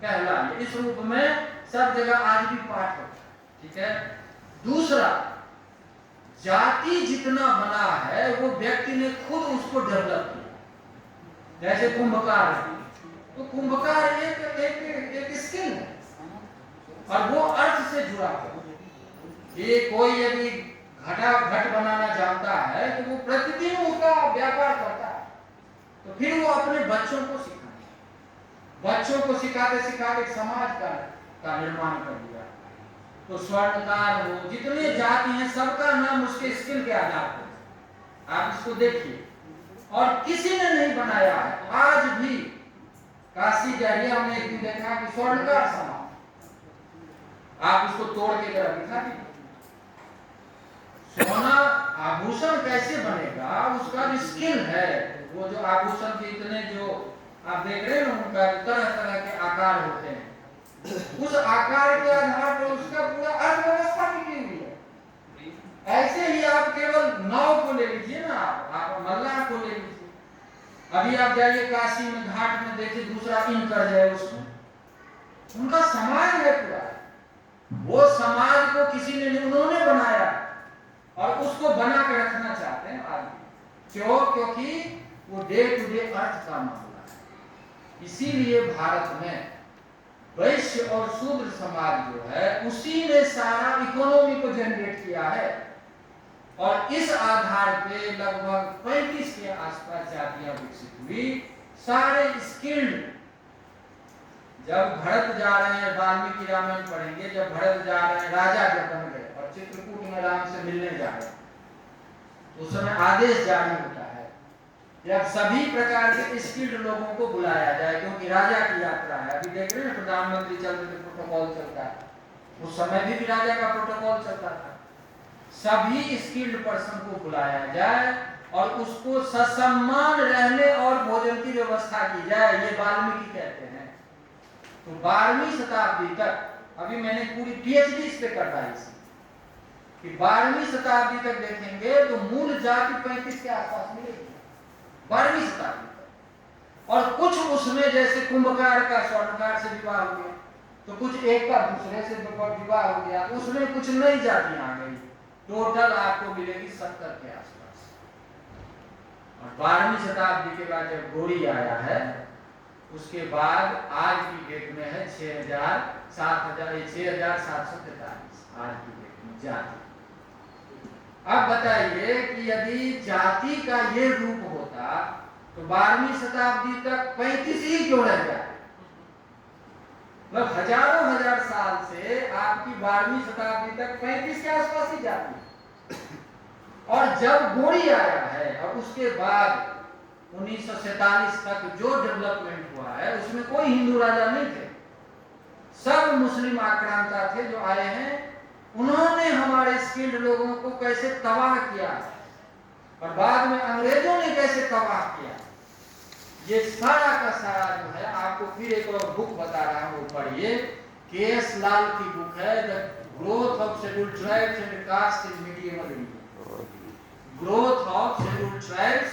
कहलाइए, इस रूप में सब जगह आज भी पाठ होता है, ठीक है। दूसरा, जाति जितना बना है वो व्यक्ति ने खुद उसको डेवलप किया। जैसे कुंभकार है, तो कुंभकार एक स्किल है और वो अर्थ से जुड़ा है। ये कोई यदि घट बनाना जानता है तो वो प्रतिदिन उसका व्यापार करता है, तो फिर वो अपने बच्चों को बच्चों को सिखाते सिखाते समाज का निर्माण कर दिया। तो स्वर्णकार हो, जितने जाति हैं, सबका नाम उसके स्किल के आधार पर। आप इसको देखिए, और किसी ने नहीं बनाया है। आज भी काशी गहरिया में एक दिन देखा कि स्वर्णकार समाज, आप उसको तोड़ के जरा दिखा दीजिए। सोना आभूषण कैसे बनेगा, उसका जो स्किल है, वो जो आभूषण के इतने जो आप देख रहे हैं ना, उनका तरह तरह के आकार होते हैं, उस आकार के आधार पर उसका पूरा अर्थव्यवस्था टिकी हुई है। ऐसे ही आप केवल नाव को ले लीजिए ना, आप मल्लाह को ले लीजिए। अभी आप जाइए काशी में, घाट में देखिए, दूसरा इन कर जाए उसमें, उनका समाज है पूरा। वो समाज को किसी ने नहीं, उन्होंने बनाया और उसको बना के रखना चाहते हैं आदमी। क्यों? क्योंकि वो डे टू डे अर्थ का मामला है। इसीलिए भारत में वैश्य और शूद्र समाज जो है, उसी ने सारा इकोनॉमी को जनरेट किया है। और इस आधार पे लगभग 35 के आसपास जातियां विकसित हुई, सारे स्किल्ड। जब भरत जा रहे हैं, वाल्मीकि रामायण पढ़ेंगे, जब भरत जा रहे हैं, राजा जब बन गए और चित्रकूट में राम से मिलने जा रहे हैं, उस समय आदेश जारी होता है जब सभी प्रकार के स्किल्ड लोगों को बुलाया जाए, क्योंकि राजा की यात्रा है। अभी देख रहे हैं प्रधानमंत्री चल रहे थे, प्रोटोकॉल चलता है, उस समय भी राजा का प्रोटोकॉल चलता था। सभी स्किल्ड पर्सन को बुलाया जाए और उसको ससम्मान रहने और भोजन की व्यवस्था की जाए, ये वाल्मीकि कहते हैं। तो 12वीं शताब्दी तक, अभी मैंने पूरी पीएचडी इस पे करवाई कि 12वीं शताब्दी तक देखेंगे तो मूल जाति 35 के आसपास मिलेगी, 12वीं शताब्दी तक। और कुछ उसमें जैसे कुंभकार का स्वर्णकार से विवाह हो गया, तो कुछ एक का दूसरे से विवाह हो गया, उसमें कुछ नई जातियां आ गई। टोटल आपको मिलेगी 70 के आसपास। और 12वीं शताब्दी के बाद जब गौड़ी आया है, उसके बाद आज की डेट में है 6,743 आज की डेट में जाति। अब बताइए कि यदि जाति का ये रूप होता तो 12वीं शताब्दी तक 35 ही क्यों रह जाए? मतलब हजारों हजार साल से आपकी 12वीं शताब्दी तक 35 के आसपास ही जाती। और जब गौड़ी आया है और उसके बाद 1947 तक जो डेवलपमेंट हुआ है, उसमें कोई हिंदू राजा नहीं थे, सब मुस्लिम आक्रांता थे जो आए हैं। उन्होंने हमारे स्किल्ड लोगों को कैसे तबाह किया और बाद में अंग्रेजों ने कैसे तबाह किया, ये सारा का सारा जो है, आपको फिर एक और बुक बता रहा हूँ, पढ़िए। के.एस. लाल की बुक है, the growth of scheduled tribes and caste in medieval India. Growth of scheduled tribes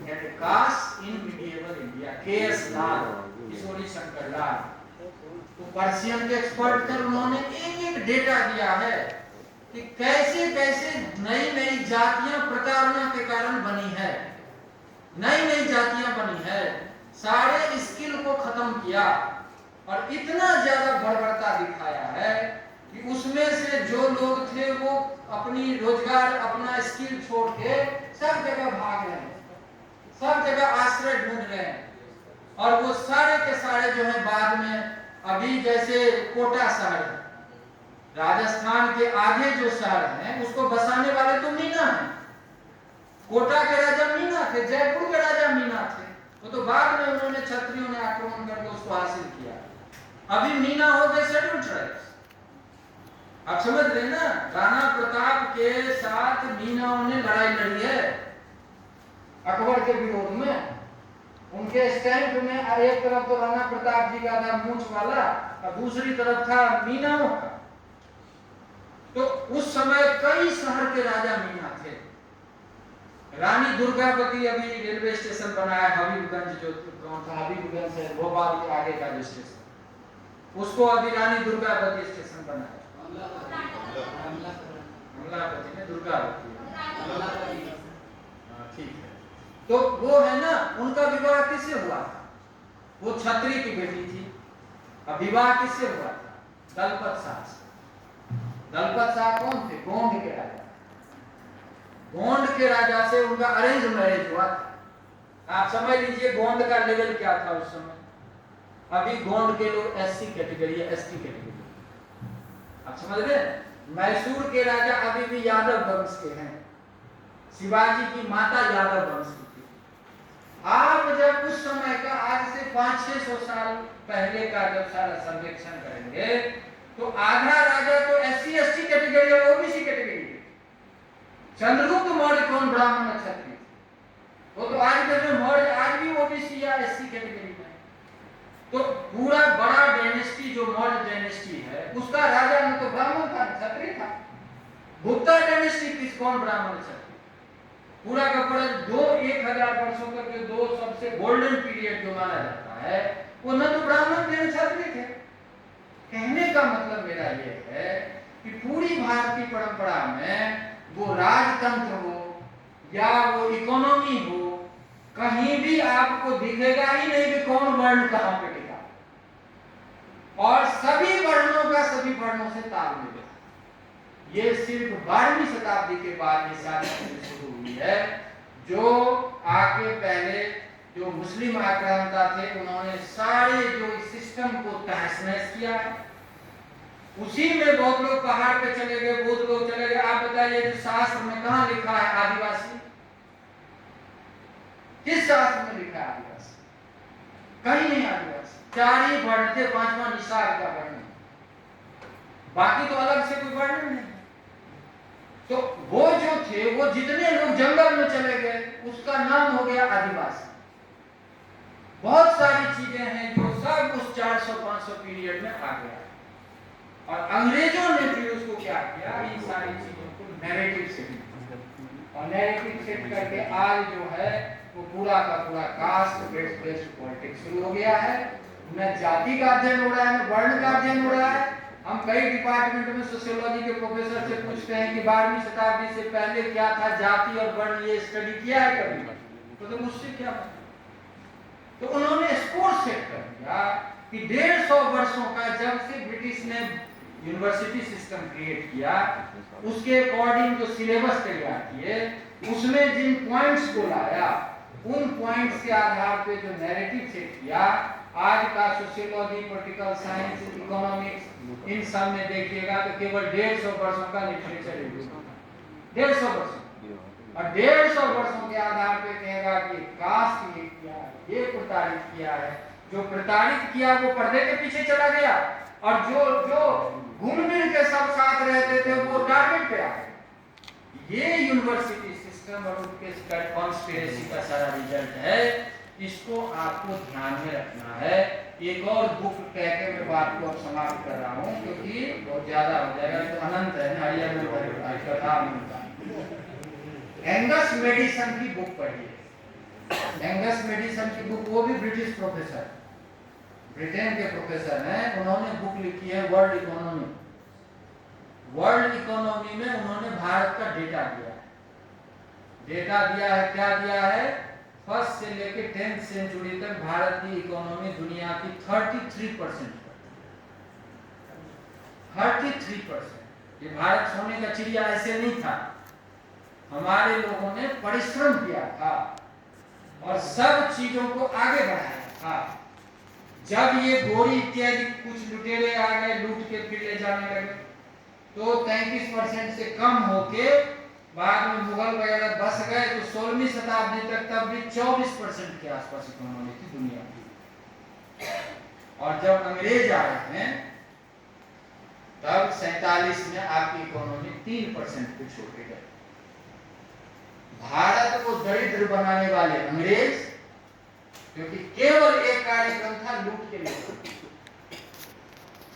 and caste in medieval India, K S. Lal, Kishori Shankar Lal. तो पर्शियन के एक्सपर्ट थे, उन्होंने एक एक डेटा दिया है कि कैसे कैसे नई नई जातियां प्रताड़ना के कारण बनी है, नई नई जातियां बनी है, सारे स्किल को खत्म किया और इतना ज्यादा बर्बरता दिखाया है कि उसमें से जो लोग थे वो अपनी रोजगार, अपना स्किल छोड़ के सब जगह भाग रहे हैं, सब जगह आश्रय ढूंढ रहे हैं। और वो सारे के सारे जो है बाद में, अभी जैसे कोटा शहर है, राजस्थान के आगे जो शहर है, उसको बसाने वाले तो मीना है। कोटा के राजा मीना थे, जयपुर के राजा मीना थे, वो तो बाद में उन्होंने क्षत्रियों ने आक्रमण करके उसको हासिल किया। अभी मीना हो गए शेड्यूल्ड ट्राइब्स। आप समझ रहे ना, राणा प्रताप के साथ मीनाओं ने लड़ाई लड़ी है अकबर के विरोध में। उनके स्टैंप में एक तरफ तो राणा प्रताप जी का था मूंछ वाला और दूसरी तरफ था मीनाओं का। तो उस समय कई शहर के राजा मीना थे। रानी दुर्गावती अभी रेलवे स्टेशन बनाया, हबीबगंज जो गांव था, हबीबगंज से भोपाल के आगे का जो स्टेशन, उसको अभी रानी दुर्गावती स्टेशन बनाया, अमलापति ने दुर्गावती, ठीक है। तो वो है ना, उनका विवाह किससे हुआ था? वो छत्री की बेटी थी। अब विवाह किससे हुआ था? दलपत शाह से। दलपत शाह कौन थे? गोंड के राजा। गोंड के राजा से उनका अरेंज मैरिज हुआ था। आप समझ लीजिए गोंड का लेवल क्या था उस समय। अभी गोंड के लोग एससी कैटेगरी है, एसटी कैटेगरी, आप समझ रहे हैं। मैसूर के राजा अभी भी यादव वंश के हैं। शिवाजी की माता यादव वंश की थी। आप जब उस समय का, आज से 500-600 साल पहले का जब सारा सर्वेक्षण करेंगे तो आधा राजा तो एससी एसटी कैटेगरी और ओबीसी कैटेगरी के। चंद्रगुप्त मौर्य कौन ब्राह्मण क्षत्रिय, वो तो आज के जो मौर्य आज भी ओबीसी या एससी कैटेगरी में। तो पूरा बड़ा डायनेस्टी जो मौर्य डायनेस्टी है उसका राजा न तो ब्राह्मण था, क्षत्रिय था। गुप्ता डायनेस्टी किस कौन ब्राह्मण क्षत्रिय, पूरा का पूरा 1000 वर्षों तक के दो सबसे गोल्डन पीरियड जो माना जाता है वो न तो ब्राह्मण थे न क्षत्रिय थे। कहने का मतलब मेरा ये है कि पूरी भारतीय परंपरा में वो राजतंत्र हो या वो इकोनॉमी हो, कहीं भी आपको दिखेगा ही नहीं कि कौन वर्ण कहां पे टिका, और सभी वर्णों का सभी वर्णों से तालमेल है। ये सिर्फ 12वीं शताब्दी के बाद ये सारी चीजें शुरू हुई है। जो आगे पहले जो मुस्लिम आक्रांता थे उन्होंने सारे जो सिस्टम को तहस-नहस किया है। उसी में बहुत लोग पहाड़ पे चले गए, बहुत लोग चले गए। आप बताइए जो शास्त्र में कहां लिखा है आदिवासी, किस शास्त्र में लिखा है आदिवासी? कहीं नहीं आदिवासी। 4 ही वर्ण थे, 5वां निषाद का वर्ण, बाकी तो अलग से कोई वर्ण नहीं। तो वो जो थे वो जितने लोग जंगल में चले गए उसका नाम हो गया आदिवासी। बहुत सारी चीजें हैं जो सब उस 400-500 पीरियड में आ गया, और अंग्रेजों ने फिर उसको क्या किया, इन सारी चीजों को नैरेटिव सेट, और नैरेटिव सेट करके आज जो है वो पूरा का पूरा कास्ट बेस्ड पॉलिटिक्स शुरू हो गया है। न जाति का अध्ययन हो रहा है, न वर्ण का अध्ययन हो रहा है। हम कई डिपार्टमेंट में सोशियोलॉजी के प्रोफेसर से पूछते हैं कि 12वीं शताब्दी से पहले क्या था, जाति और वर्ण, ये स्टडी किया है कभी? तो मुझसे क्या पता। तो उन्होंने स्कोर सेट कर दिया कि 150 वर्षों का जब से ब्रिटिश ने यूनिवर्सिटी सिस्टम क्रिएट किया, उसके अकॉर्डिंग जो सिलेबस तैयार किए, उसमें जिन पॉइंट्स को लाया, उन पॉइंट्स के आधार पे जो नैरेटिव सेट किया, आज का सोशियोलॉजी, पॉलिटिकल साइंस, इकोनॉमिक्स, इन सब में देखिएगा तो केवल 150 वर्षों का लिटरेचर है। 150 वर्षों, और 150 वर्षों के आधार पे कहेगा कि कास्ट ये किया है, ये प्रताड़ित किया है। जो प्रताड़ित किया वो पर्दे के पीछे चला गया, और जो घुल मिल के सब साथ रहते थे वो टारगेट पे आ गए। ये यूनिवर्सिटी सिस्टम और उनके कॉन्स्पिरेसी का सारा रिजल्ट है। इसको आपको ध्यान में रखना है। एक और बुक कह के मैं बात को अब समाप्त कर रहा हूँ क्योंकि बहुत ज्यादा हो जाएगा, तो अनंत है ना, कथा मिलता है। एंगस मेडिसन की बुक पढ़िए। एंगस मेडिसन की बुक, वो भी ब्रिटिश प्रोफेसर, ब्रिटेन के प्रोफेसर हैं। उन्होंने बुक लिखी है वर्ल्ड इकोनॉमी। वर्ल्ड इकोनॉमी में उन्होंने भारत का डेटा दिया है। डेटा दिया है, क्या दिया है? फर्स्ट से लेके 10th सेंचुरी तक भारत की इकोनॉमी दुनिया की 33%, 33%। ये भारत सोने का चिड़िया ऐसे नहीं था। हमारे लोगों ने परिश्रम किया था और सब चीजों को आगे बढ़ाया था। जब ये गोरी इत्यादि कुछ लुटेरे आ गए, लूट के फिर ले जाने लगे, तो 33% से कम होके बाद में मुगल वगैरह बस गए, तो 16वीं शताब्दी तक तब भी 24% के आसपास इकोनॉमी थी दुनिया की। और जब अंग्रेज आए हैं तब 47 में आपकी इकोनॉमी 3% पे छोड़ गई। भारत को दरिद्र बनाने वाले अंग्रेज, क्योंकि केवल एक कार्यक्रम था लूट के लिए।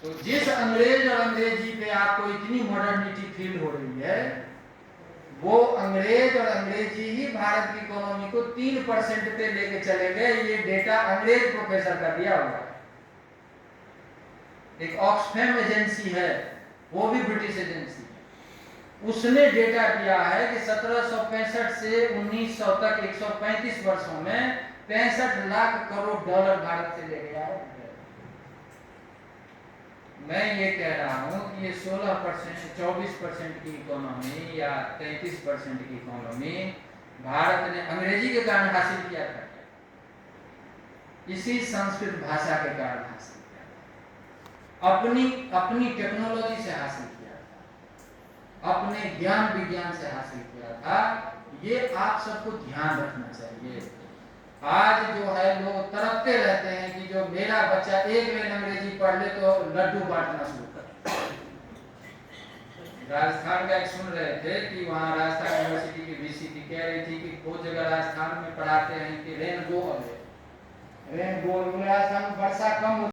तो जिस अंग्रेज और अंग्रेजी पे आपको इतनी मॉडर्निटी फील हो रही है, वो अंग्रेज और अंग्रेजी ही भारत की इकोनॉमी को 3% पे लेके चले गए। ये डेटा अंग्रेज प्रोफेसर का दिया हुआ है। एक ऑक्सफैम एजेंसी है, वो भी ब्रिटिश एजेंसी है, उसने डेटा किया है कि 1765 से 1900 तक 135 वर्षों में 65 लाख करोड़ डॉलर भारत से ले गया है। मैं ये कह रहा हूँ कि ये 16%, 24% की इकोनॉमी या 33% की इकोनॉमी भारत ने अंग्रेजी के कारण हासिल किया था, इसी संस्कृत भाषा के कारण हासिल किया था, अपनी टेक्नोलॉजी से हासिल किया था, अपने ज्ञान विज्ञान से हासिल किया था। ये आप सबको ध्यान रखना चाहिए। आज जो है लोग तड़पते रहते हैं कि जो मेरा बच्चा एक लाइन अंग्रेजी पढ़ ले तो लड्डू बांटना शुरू कर। राजस्थान का एक सुन रहे थे कि वहाँ राजस्थान यूनिवर्सिटी की वीसी कह रही थी कि बहुत जगह राजस्थान में पढ़ाते हैं कि रेन गो राजस्थान में वर्षा कम